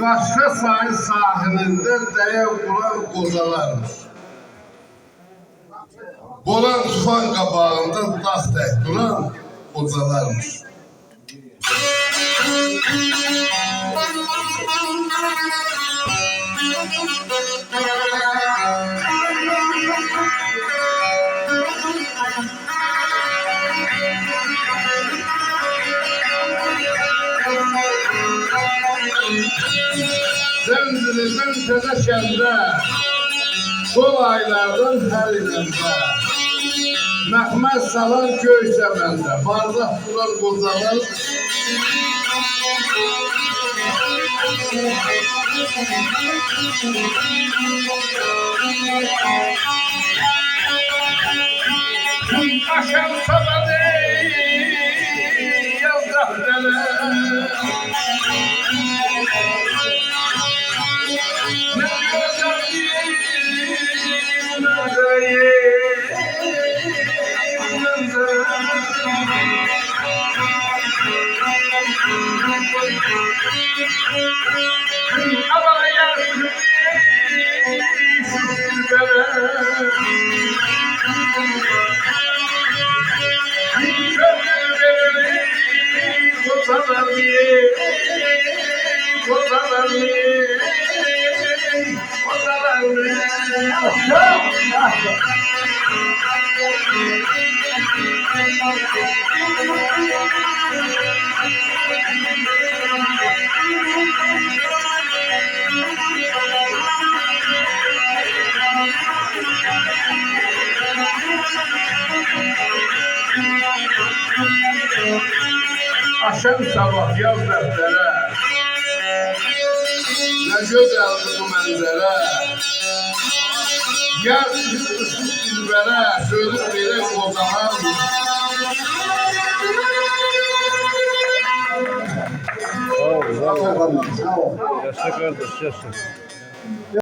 Qaşqa sahil sahilində dəyə quran qozalarmış. Bolan tufan qabağında dağ tək duran qocalarmış. Zəncirdən təzəkəndə, sol aylardan hər ilində, məxməz salan göy səməndə, bardaq turan qocalar, Aşam sabadı, yalqaq dələ, Aşam sabah yaz dəftərə, nə gözəldir bu mənzərə, yaz çıxmışsız dilbərə, sözü belə qozalar mı? Sağ ol. Yaşa kardeş, yaşa.